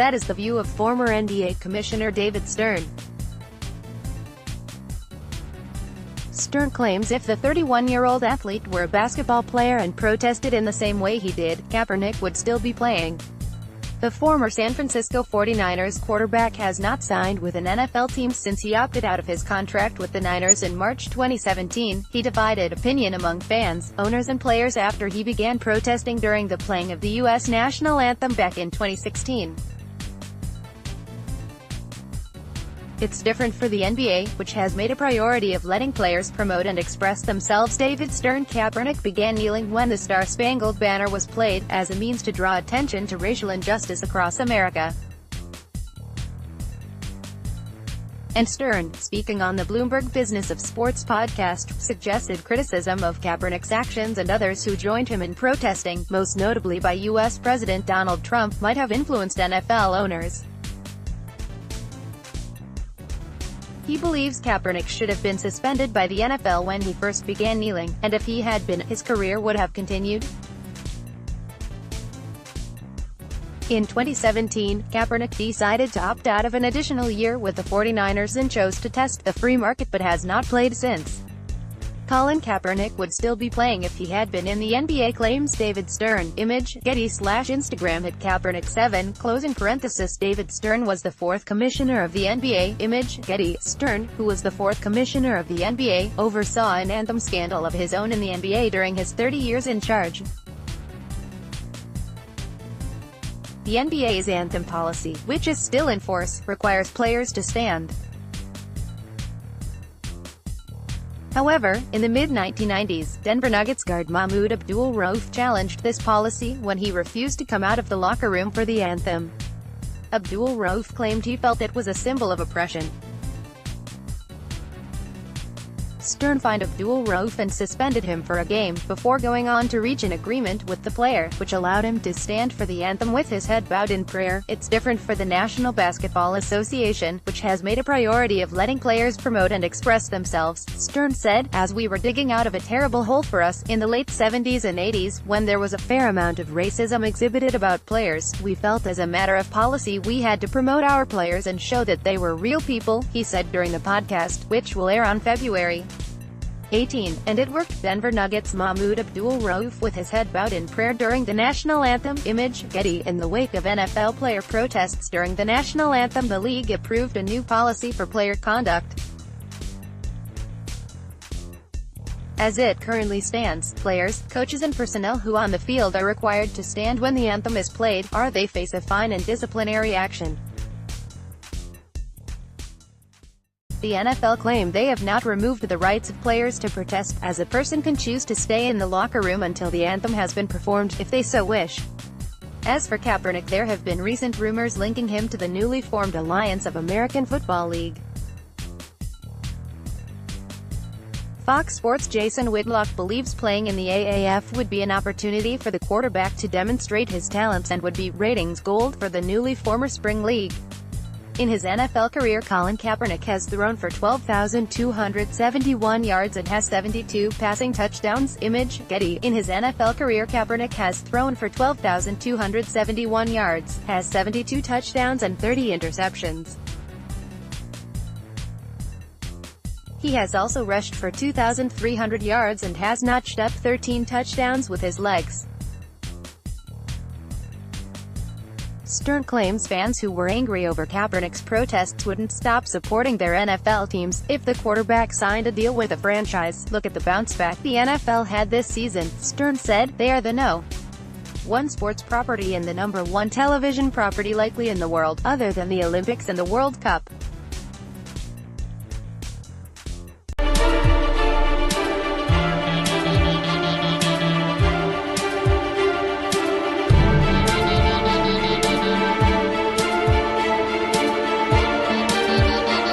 That is the view of former NBA Commissioner David Stern. Stern claims if the 31-year-old athlete were a basketball player and protested in the same way he did, Kaepernick would still be playing. The former San Francisco 49ers quarterback has not signed with an NFL team since he opted out of his contract with the Niners in March 2017. He divided opinion among fans, owners and players after he began protesting during the playing of the U.S. national anthem back in 2016. It's different for the NBA, which has made a priority of letting players promote and express themselves. David Stern. Kaepernick began kneeling when the Star-Spangled Banner was played, as a means to draw attention to racial injustice across America. And Stern, speaking on the Bloomberg Business of Sports podcast, suggested criticism of Kaepernick's actions and others who joined him in protesting, most notably by U.S. President Donald Trump, might have influenced NFL owners. He believes Kaepernick should have been suspended by the NFL when he first began kneeling, and if he had been, his career would have continued. In 2017, Kaepernick decided to opt out of an additional year with the 49ers and chose to test the free market but has not played since. Colin Kaepernick would still be playing if he had been in the NBA, claims David Stern. Image, Getty/Instagram @Kaepernick7, David Stern was the fourth commissioner of the NBA. Image, Getty. Stern, who was the fourth commissioner of the NBA, oversaw an anthem scandal of his own in the NBA during his 30 years in charge. The NBA's anthem policy, which is still in force, requires players to stand. However, in the mid-1990s, Denver Nuggets guard Mahmoud Abdul-Rauf challenged this policy when he refused to come out of the locker room for the anthem. Abdul-Rauf claimed he felt it was a symbol of oppression. Stern fined Abdul-Rauf and suspended him for a game, before going on to reach an agreement with the player, which allowed him to stand for the anthem with his head bowed in prayer. It's different for the National Basketball Association, which has made a priority of letting players promote and express themselves, Stern said, as we were digging out of a terrible hole for us, in the late 70s and 80s, when there was a fair amount of racism exhibited about players, we felt as a matter of policy we had to promote our players and show that they were real people, he said during the podcast, which will air on February 18, and it worked. Denver Nuggets Mahmoud Abdul-Rauf with his head bowed in prayer during the national anthem. Image, Getty. In the wake of NFL player protests during the national anthem, the league approved a new policy for player conduct. As it currently stands, players, coaches and personnel who on the field are required to stand when the anthem is played, they face a fine and disciplinary action. The NFL claimed they have not removed the rights of players to protest, as a person can choose to stay in the locker room until the anthem has been performed, if they so wish. As for Kaepernick, there have been recent rumors linking him to the newly formed Alliance of American Football League. Fox Sports' Jason Whitlock believes playing in the AAF would be an opportunity for the quarterback to demonstrate his talents and would be ratings gold for the newly formed Spring League. In his NFL career, Colin Kaepernick has thrown for 12,271 yards and has 72 passing touchdowns. Image, Getty. In his NFL career, Kaepernick has thrown for 12,271 yards, has 72 touchdowns and 30 interceptions. He has also rushed for 2,300 yards and has notched up 13 touchdowns with his legs. Stern claims fans who were angry over Kaepernick's protests wouldn't stop supporting their NFL teams if the quarterback signed a deal with a franchise. Look at the bounce back the NFL had this season, Stern said. They are the #1 sports property and the #1 television property likely in the world, other than the Olympics and the World Cup.